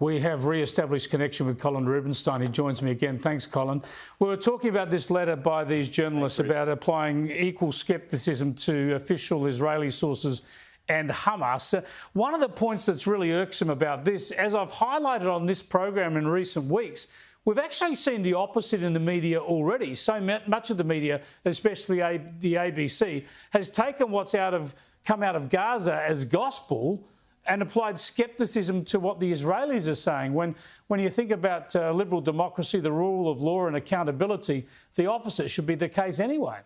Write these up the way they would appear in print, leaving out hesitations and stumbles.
We have re-established connection with Colin Rubenstein. He joins me again. Thanks, Colin. We were talking about this letter by these journalists about applying equal scepticism to official Israeli sources and Hamas. One of the points that's really irksome about this, as I've highlighted on this program in recent weeks, we've actually seen the opposite in the media already. So much of the media, especially the ABC, has taken what's come out of Gaza as gospel and applied scepticism to what the Israelis are saying. When you think about liberal democracy, the rule of law and accountability, the opposite should be the case anyway.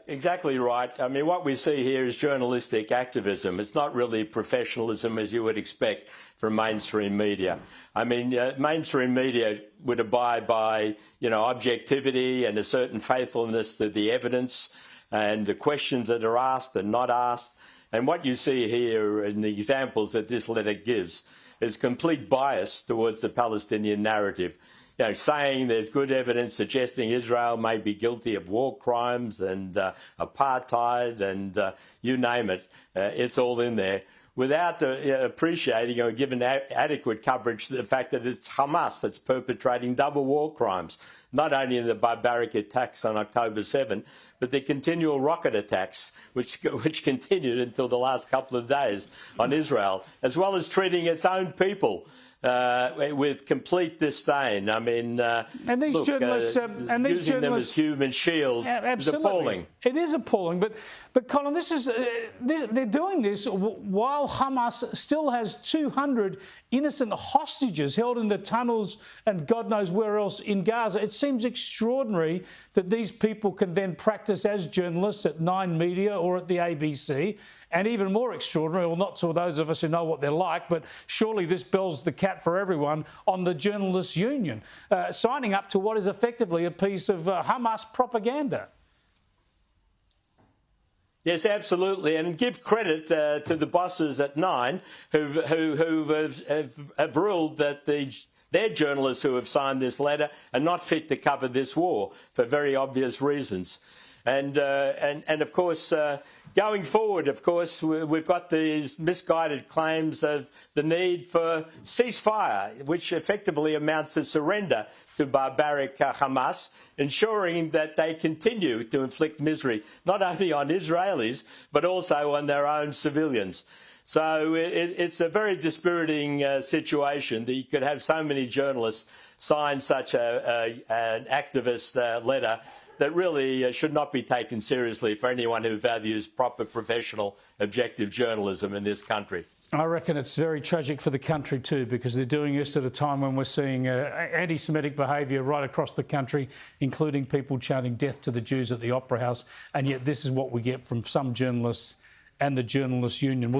Exactly right. I mean, what we see here is journalistic activism. It's not really professionalism as you would expect from mainstream media. I mean, mainstream media would abide by, objectivity and a certain faithfulness to the evidence and the questions that are asked and not asked. And what you see here in the examples that this letter gives is complete bias towards the Palestinian narrative. Saying there's good evidence suggesting Israel may be guilty of war crimes and apartheid and you name it, it's all in there, without appreciating or giving adequate coverage to the fact that it's Hamas that's perpetrating double war crimes, not only in the barbaric attacks on October 7, but the continual rocket attacks, which continued until the last couple of days on Israel, as well as treating its own people with complete disdain. I mean, and these journalists, using them as human shields is appalling. It is appalling, but Colin, they're doing this while Hamas still has 200 innocent hostages held in the tunnels and God knows where else in Gaza. It seems extraordinary that these people can then practice as journalists at Nine Media or at the ABC. And even more extraordinary, well, not to those of us who know what they're like, but surely this bells the cat for everyone, on the Journalists' Union, signing up to what is effectively a piece of Hamas propaganda. Yes, absolutely, and give credit to the bosses at Nine who have ruled that their journalists who have signed this letter are not fit to cover this war for very obvious reasons. And of course, going forward, of course, we've got these misguided claims of the need for ceasefire, which effectively amounts to surrender to barbaric Hamas, ensuring that they continue to inflict misery, not only on Israelis, but also on their own civilians. So it's a very dispiriting situation that you could have so many journalists sign such an activist letter that really should not be taken seriously for anyone who values proper, professional, objective journalism in this country. I reckon it's very tragic for the country too, because they're doing this at a time when we're seeing anti-Semitic behaviour right across the country, including people chanting death to the Jews at the Opera House, and yet this is what we get from some journalists and the Journalists' Union.